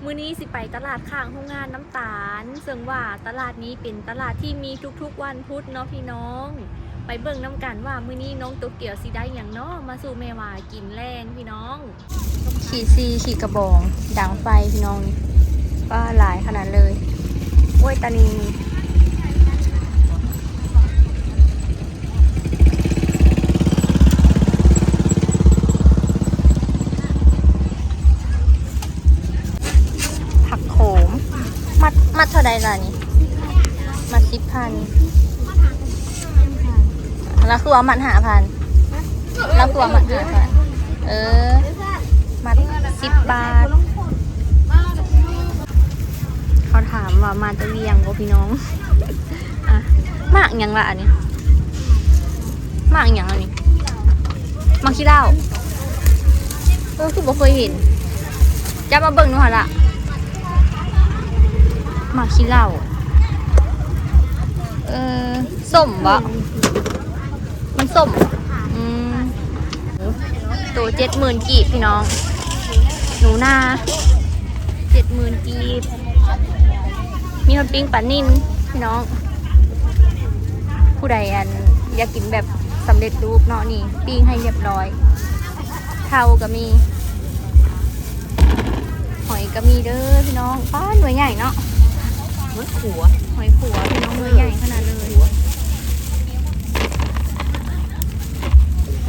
มื้อนี้สิไปตลาดข้างโรงงานน้ำตาลซึ่งว่าตลาดนี้เป็นตลาดที่มีทุกๆวันพุธเนาะพี่น้อง ไปเบิ่งน้ำกันว่ามื้อนี้น้องโตเกียวสิได้หยังเนาะมาสู่แม่ว่ากินแรงพี่น้อง ขี่ซีขี่กระบองดังไฟพี่น้องนี่ก็หลายขนาดเลยโอ้ยตานีผักโขมมัดเท่าใดล่ะนี่มัด10,000แล้วคือว่ามัด5,000แล้วคือว่ามัด5,000มัด10 บาทเขาถามว่ามาจะเวียงบ่พี่น้องอ่ะมากยังละอันนี้มากยังอันนี้มักขี้เหล้าคือบ่เคยเห็นจะมาเบิ่งดูหะละมักขี้เหล้าส้มบ่มันส้มตัว70,000 กีบพี่น้องหนูนา70,000 กีบมีคนปิ้งปลานิ่นพี่น้องผู้ใดอยากกินแบบสำเร็จรูปเนาะนี่ปิ้งให้เรียบร้อยเทาก็มีหอยก็มีเด้อพี่น้องป้าหน่วยใหญ่เนาะหอยขัวพี่น้องหน่วยใหญ่ขนาดเลย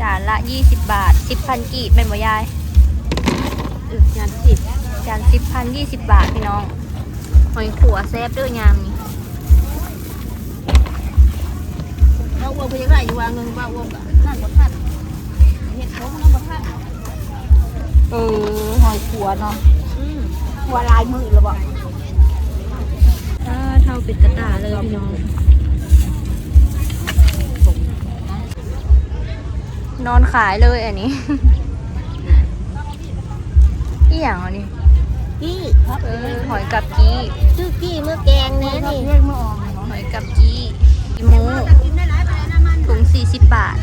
จานละ20 บาท 10,000 กีบเป็นบ่ยายจาน10,000 20 บาทพี่น้องหอยขัวแซ่บเด้อยามนี่เราวัวไปยังไงอยู่วางเงินว่าวัวกับนั่นบดทัดเห็ดโค้งนั่นบดทัดหอยขัวเนาะหัวลายมือหรือเปล่าเท่าเป็นกระตาเลยพี่น้องนอนขายเลยอันนี้อีหยังอันนี้กี้หอยกับกี้ชื่อกี้เมื่อแกงเนี่ยนี่หอยกับกี้อีหมูถุง40 บาท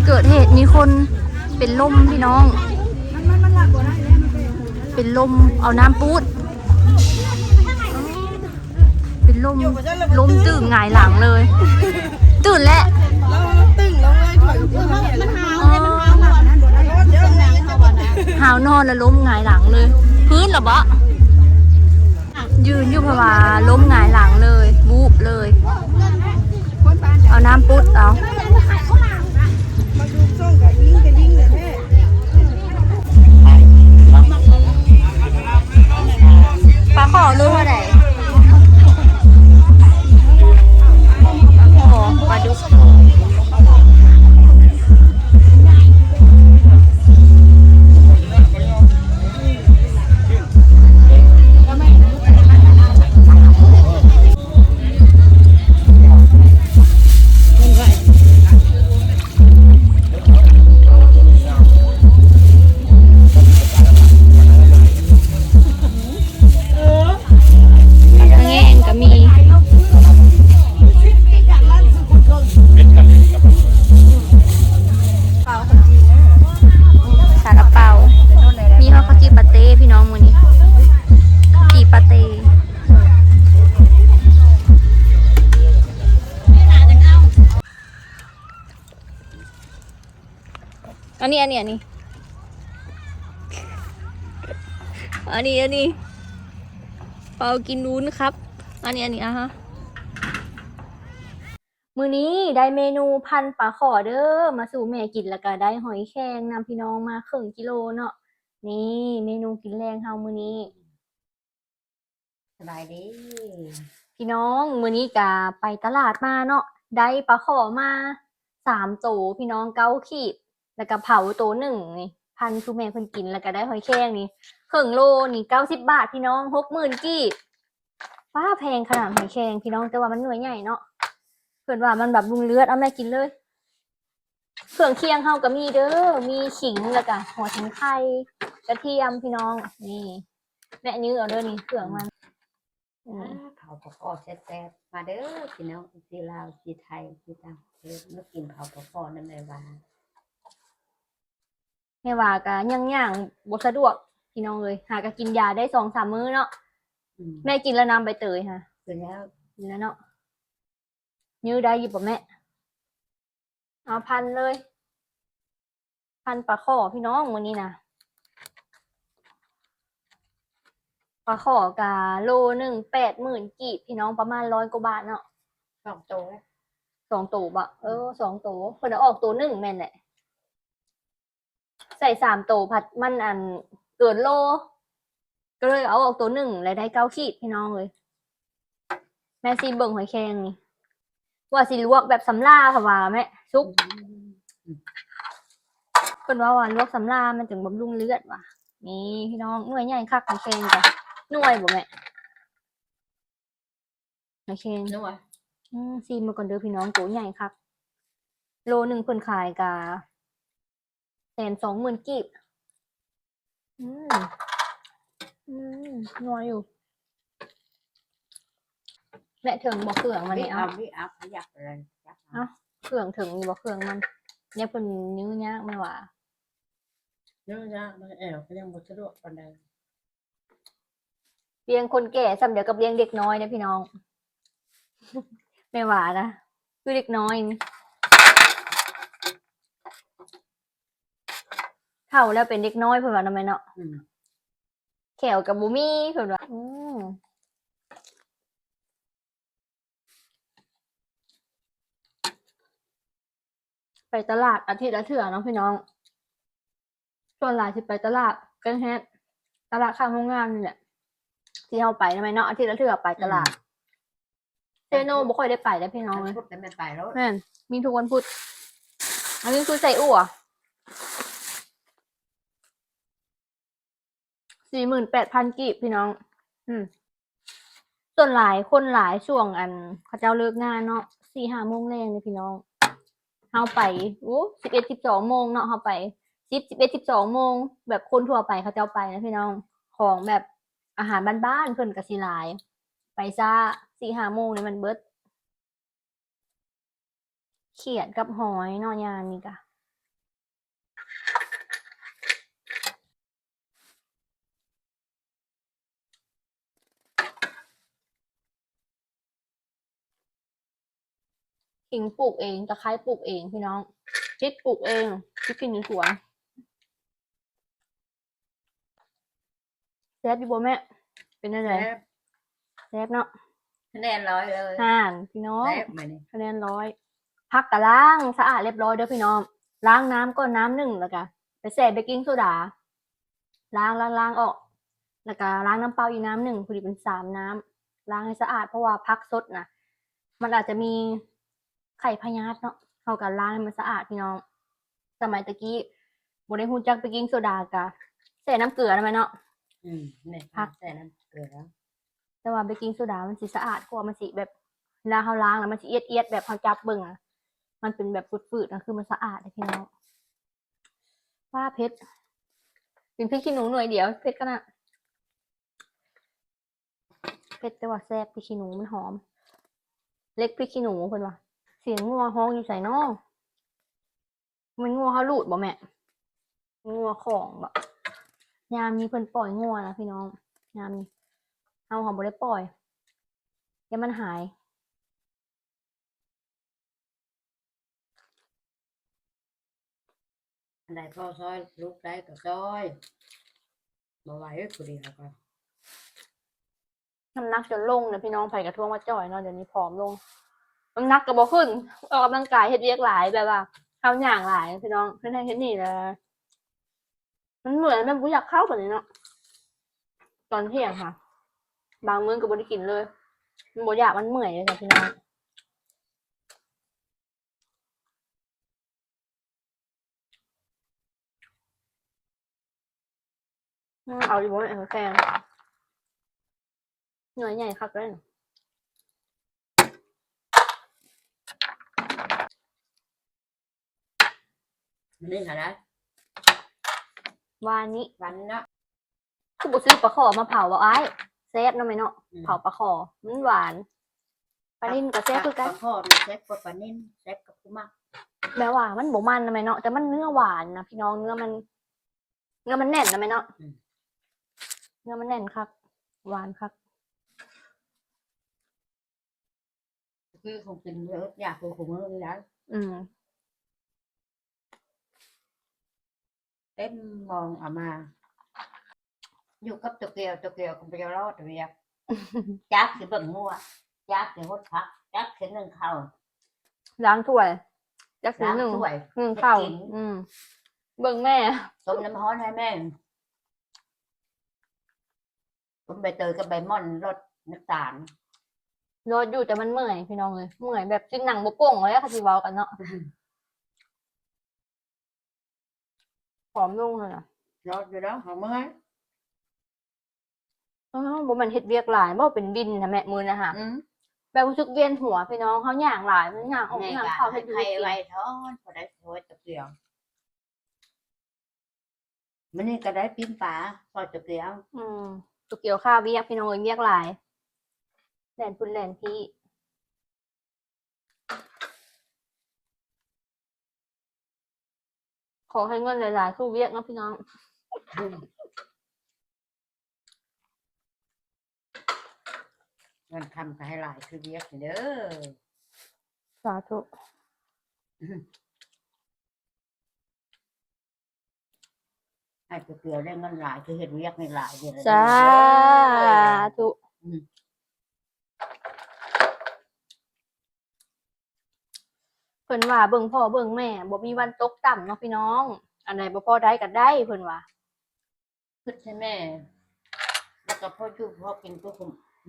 เกิดเหตุมีคนเป็นลมพี่น้องเป็นลมเอาน้ำปูดเป็นลมตื่นหงายหลังเลยตื่นแล้วหาวนอนแล้วล้มหงายหลังเลยพื้นเหรอบ่ยืนอยู่เพราะว่าล้มหงายหลังเลยวูบเลยเอาน้ำปุ๊ดเอาปลาขอรู้ว่าไหนโอ้ปลาดุกอันนี้เปากินนู้นครับอันนี้อ่ะฮะมื้อนี้ได้เมนูพันปลาขอเด้อมาสู่แม่กินแล้วก็ได้หอยแครงนำพี่น้องมาครึ่งกิโลเนาะนี่เมนูกินแรงเฮามื้อนี้สบายดีพี่น้องมื้อนี้ก็ไปตลาดมาเนาะได้ปลาขอมา3 โตพี่น้อง9 ขีดแล้วก็เผาโต1นี่พันสู่แม่เพิ่นกินแล้วก็ได้หอยแครงนี่ครึ่งโลนี่90 บาทพี่น้อง 60,000 กีบป้าแพงขนาดหอยแครงพี่น้องแต่ว่ามันหน่วยใหญ่เนาะเพิ่นว่ามันแบบลุงเลือดเอาแม่กินเลยเครื่องเคียงเฮาก็มีเด้อมีขิงแล้วก็หัวชิงไข่กระเทียมพี่น้องนี่แม่ยื้อเอาเด้อนี่เครื่องมัน เผาปลาคอแซ่บๆมาเด้อพี่น้องที่ลาวที่ไทยที่ต่างประเทศมากินเผาปลาคอนั่นแหละว่า แม่ว่าก็ย่างๆบ่สะดวกพี่น้องเลยหาก็กินยาได้2-3 มื้อเนาะแม่กินแล้วน้ำใบเตยค่ะ คือแล้ว กินแล้วเนาะยื้อได้อยู่บ่แม่เอาพันเลย พันปลาข้อพี่น้องวันนี้นะปลาข้อกะโลหนึ่ง80,000 กีบพี่น้องประมาณ100 กว่าบาทเนาะ 2 โตแล้ว 2 ตัวบะ2 ตัวเพิ่นเอาออกตัวหนึ่งแม่นแหละใส่3 ตัวผัดมันอันเกินโล ก็เลยเอาออกตัวหนึ่งแล้วได้9 ขีดพี่น้องเลยแม่ซีเบิ่งหอยแครงนี่ว่าสิลวกแบบสำลาค่ะว่าแม่ซุปเพิ่นว่าลวกสำลามันจึงบำรุงเลือดว่ะนี่พี่น้องหน่วยใหญ่คักหอยแครงจ้ะหน่วยบ่แม่หอยแครง นัว ซีมาก่อนเด้อพี่น้องตัวใหญ่คักโลหนึ่งเพิ่นขายกะ120,000 กีบนัวอยู่แม่ถึงบ่เครื่องมัน วิ นี่ เอา เอา วิเอาขยับอะไรยับ เครื่องถึงอยู่บ่เครื่องมันเนี่ยเพิ่นยื้อยากไม่ว่า เนื้อยากมันแอวก็ยังบ่สะดวกปานใด เลี้ยงคนแก่ซ้ำเดียวกับเลี้ยงเด็กน้อยนะพี่น้อง ไม่ว่านะคือเด็กน้อยนี่เฒ่าแล้วเป็นเด็กน้อยเพิ่นว่าทำไมเนาะแขวกับบ่มีเพิ่นว่าไปตลาดอาทิตย์ละเทื่อเนาะพี่น้องส่วนหลายสิไปตลาดกันแฮะตลาดข้างโรงงานนี่แหละที่เฮาไปทำไมเนาะอาทิตย์ละเทื่อไปตลาดเซโนบ่ค่อยได้ไปแล้วพี่น้องเลย พูดแต่ไม่ไปแล้ว แม่นมีทุกวันพุธอันนี้คือใส่อั่ว48,000 กีบพี่น้องส่วนหลายคนหลายช่วงอันเขาเจ้าเลิกงานเนาะ4-5 โมงแรงเลยพี่น้องเฮาไป11-12 โมงเนาะเฮาไป11-12 โมงแบบคนทั่วไปเขาเจ้าไปนะพี่น้องของแบบอาหารบ้านๆเพิ่นก็สิหลายไปซ่า4-5 โมงนี่มันเบิดเขียดกับหอยเนาะยามนี่ก็ขิงปลูกเองตะไคร้ปลูกเองพี่น้องพริกปลูกเองพริกกินอยู่สวนแซ่บอยู่บ่แม่เป็นจังได๋แซ่บเนาะ คะแนน100เลย พี่น้อง แซ่บมื้อนี้ คะแนน100พักก็ล้างสะอาดเรียบร้อยเด้อพี่น้องล้างน้ำก่อนน้ำหนึ่งแล้วก็ไปใส่เบกกิ้งโซดาล้างออกแล้วก็ล้างน้ำเปล่าอีกน้ำหนึ่งพอดีเป็น3 น้ำล้างให้สะอาดเพราะว่าผักสดน่ะมันอาจจะมีไข่พยาธิเนาะเฮาก็ล้างให้มันสะอาดพี่น้องสมัยตะกี้บ่ได้ฮู้จักเบกกิ้งโซดาก็ใส่น้ำเกลือได้ไหมเนาะ นี่พักใส่น้ำเกลือแล้ว แต่ว่าเบกกิ้งโซดามันสิสะอาดกว่ามันสิแบบเวลาเฮาล้างแล้วมันสิเอียดๆแบบเฮาจับเบิ่งอะมันเป็นแบบฝืดๆนะคือมันสะอาดนะพี่น้องว่าเผ็ดเป็นพริกขี้หนูหน่วยเดียวเผ็ดขนาดเผ็ดแต่ว่าแซ่บพริกขี้หนูมันหอมเล็กพริกขี้หนูเพิ่นว่าเสียงงัวฮ้องอยู่ไสน้อมันงัวเฮาลูดบ่แม่งัวของบ่ยามนี้เพิ่นปล่อยงัวนะพี่น้องยามนี้เฮาบ่ได้ปล่อยเดี๋ยวมันหายอันใดพ่อซอยลูกได้ก็ซอยบ่ไหวผู้เดียวก็ น้ำหนักจนลงนะพี่น้องไผกระท่วงว่าจ่อยเนาะเดี๋ยวนี้ผอมลงน้ำหนักก็บ่ขึ้นออกกำลังกายเฮ็ดเวียกหลายแบบว่าเข้าย่างหลายพี่น้องเฮ็ดนั่นเฮ็ดนี่แหละมันเหมือนมันบ่อยากเข้าแบบนี้เนาะตอนเที่ยงค่ะ บางมื้อก็บ่ได้กินเลยมันบ่อยากมันเมื่อยเลยจ้ะพี่น้องเอาอยู่บ่แม่แฟนเนื้อใหญ่คักเลยนี่ค่ะนะ วานนี้ วันเนาะ คือบ่ซื้อปลาขอมาเผาบ่อ้าย แซ่บเนาะแม่เนาะเผาปลาคอมันหวานปลานิ่นก็แซ่บคือกัน ปลาข้อมันแซ่บกว่าปลานิ่นแซ่บกับผู้มัก แบบว่ามันบ่มันนะแม่เนาะแต่มันเนื้อหวานนะพี่น้องเนื้อมันแน่นนะแม่เนาะเนื้อมันแน่นครับหวานครับ คือคงกินเยอะอยากคือคงมื้อนี้แล้ว อืม เต็มมองเอามา อยู่กับตัวเกียวคงไปรอดเวียกจักสิเบิ่งมั่วจักสิฮดพักจักสินึ่งข้าว ล้างถ้วยจักสี ล้าง หนึ่ง ถ้วย ข้าว กิน เบิ่งแม่ ต้มน้ำร้อนให้แม่ต้มใบเตยกับใบม่อนรสน้ำตาล รออยู่แต่มันเมื่อยพี่น้องเลยเมื่อยแบบจิ้นหนังบ่โป่งเลยอะค่ะที่เว้ากันเนาะผอมลงเลยอ่ะ รสอยู่แล้วหอมเมื่อย บ่แมันเฮ็ดเวียกหลายบ่เป็นบินนะแม่มื้อนะฮะแบบรู้สึกเวียนหัวพี่น้องเขาย่างหลายมันย่างออก แม่ ย่าง ก็ เข้า ให้ เฮ็ดอยู่ ไข่ กิน ไว้ทอนพอได้โวยตะเกียวมันนี่ก็ได้ปิ้งปลาซอยตะเกียว ตุกเกี่ยวข้าวเวียกพี่น้องเอ้ยเวียกหลายแล่นพุ่นแล่นพี่ขอให้เงินหลายๆสู้เวียกเนาะพี่น้อง เงินคำก็ให้หลายคือเวียกเด้อ สาธุ ให้ตะเกียวได้เงินหลายคือเห็ดเวียกในหลายเดือน สาธุเพิ่นว่าเบิ่งพ่อเบิ่งแม่บ่มีวันตกต่ำเนาะพี่น้อง อันใดบ่พอได้ก็ได้เพิ่นว่า คิดให้แม่ แล้วก็พ่ออยู่พ่อกินทุก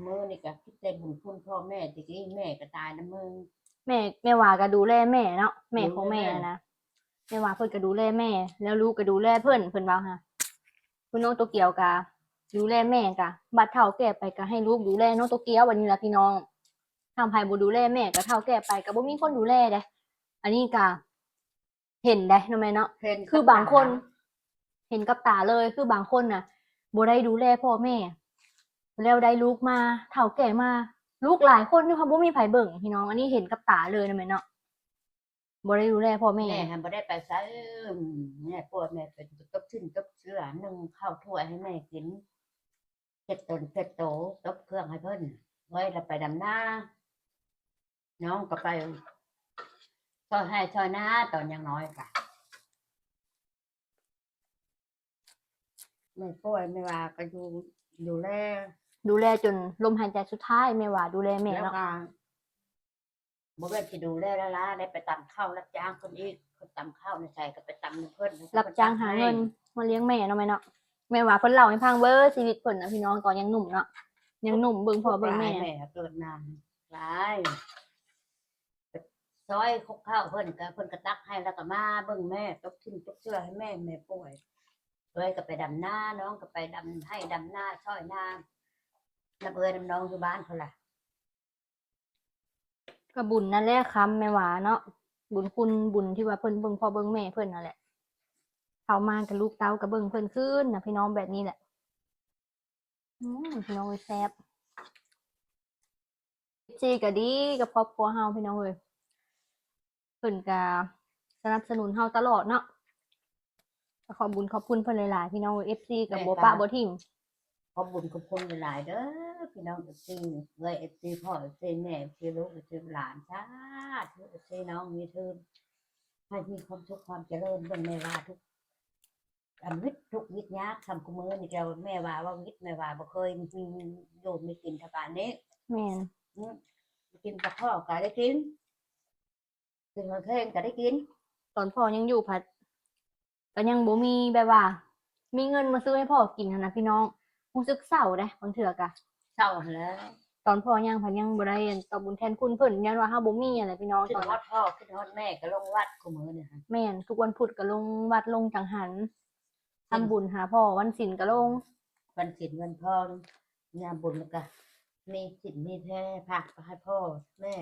มื้อนี่ก็คิดใจบุญคุณพ่อแม่ตะกี้แม่ก็ตายนะมึง แม่ว่าก็ดูแลแม่เนาะแม่ของ ดูแล แม่ แม่ นะแม่ว่าเพิ่นก็ดูแลแม่ แล้วลูกก็ดูแลเพิ่นว่าฮะคุณน้องโตเกียวก็ดูแลแม่ก็บัดเฒ่าแก่ไปก็ให้ลูกดูแลน้องโตเกียววันนี้ล่ะพี่น้องทำไผบ่ดูแลแม่ก็เฒ่าแก่ไปก็บ่มีคนดูแลเด้อันนี้ก็เห็นได้เนาะแม่เนาะ เห็น คือบางคน เห็นกับตาเลยคือบางคนน่ะบ่ได้ดูแลพ่อแม่ แล้วได้ลูกมาเฒ่าแก่มา ลูกหลายคนที่เขาบ่มีไผเบิ่งพี่น้องอันนี้เห็นกับตาเลยนะแม่เนาะบ่ได้ดูแลพ่อแม่ แม่หันบ่ได้ไปไสแม่ปวดแม่เป็นตบชิ้นตบเชื้อนึ่งข้าวถ้วยให้แม่กินเฮ็ดตนเฮ็ดโตตบเครื่องให้เพิ่นไว้แล้วไปดำนาน้องก็ไปซอยให้ซอยนาตอนยังน้อยค่ะแม่ป่วยไม่ว่าก็ดูแล ดูแลจนลมหายใจสุดท้ายแม่ว่าดูแลแม่ แล้ว เนาะ ก็บ่แม่นสิดูแลแล้วล่ะได้ไปตำข้าวรับจ้างคนอีกคนตำข้าวในใส่ก็ไปตำเพิ่น รับจ้างหาเงินมาเลี้ยงแม่เนาะแม่เนาะแม่ว่าเพิ่นเล่าให้ฟังเบิดชีวิตเพิ่นนะพี่น้องตอนยังหนุ่มเนาะยังหนุ่มเบิ่งพ่อเบิ่งแม่ แม่เกิดนานหลายซอยคกข้าวเพิ่นก็ตักให้แล้วก็มาเบิ่งแม่ตบทิ้งตบเสื้อให้แม่ป่วยเลยก็ไปดำนาน้องก็ไปดำให้ดำนาซอยนาน้ำเอ้ยน้ำน้องอยู่บ้านเพิ่นล่ะ ก็บุญนั่นแหละคำแม่ว่าเนาะบุญคุณบุญที่ว่าเพิ่นเบิ่งพ่อเบิ่งแม่เพิ่นนั่นแหละเข้ามากับลูกเต้าก็เบิ่งเพิ่นขึ้นนะพี่น้องแบบนี้แหละพี่น้องเอ้ยแซ่บจีก็ดีกับครอบครัวเฮาพี่น้องเอ้ยเพิ่นก็สนับสนุนเฮาตลอดเนาะก็ขอบคุญขอบคุณเพิ่นหลายๆพี่น้อง FC กับบ่ปะบ่ทิ่ม ขอบบุญขอบคุณหลายๆเด้อพี่น้องเอฟซีพ่อเอฟซีแม่เอฟซีลูกเอฟซีหลานจ้าทุกเอฟซีน้องมีเทิมให้มีความสุขความเจริญเบิ่งแม่ว่าทุกวิทย์ทุกวิทย์ยากทำกุมือนี่เราแม่ว่าวิทย์แม่ว่าบ่เคยมีอยู่มีกินทการนี้ แม่น กินกับพ่อก็ได้กินกินมาแข่งก็ได้กิน ตอนพ่อยังอยู่พัดก็ยังบ่มีแบบว่า มีเงินมาซื้อให้พ่อกินหั้นนะพี่น้องรู้สึกเศร้าเด้บางเทื่อก็ เศร้าแล้ว ตอนพ่อยังพัดยังบ่ได้ตอบบุญแทนคุณเพิ่นยันว่าเฮาบ่มีอะไรพี่น้อง ขึ้น ตอน ฮอดพ่อขึ้นฮอดแม่ก็ลงวัดกุมือเนี่ยค่ะ แม่นทุกวันพุธก็ลงวัดลงจังหันทำบุญหาพ่อวันศีลก็ลง วันศีลวันพ่อยามบุญแล้วก็มีศีลมีแท้ผักไปให้พ่อแม่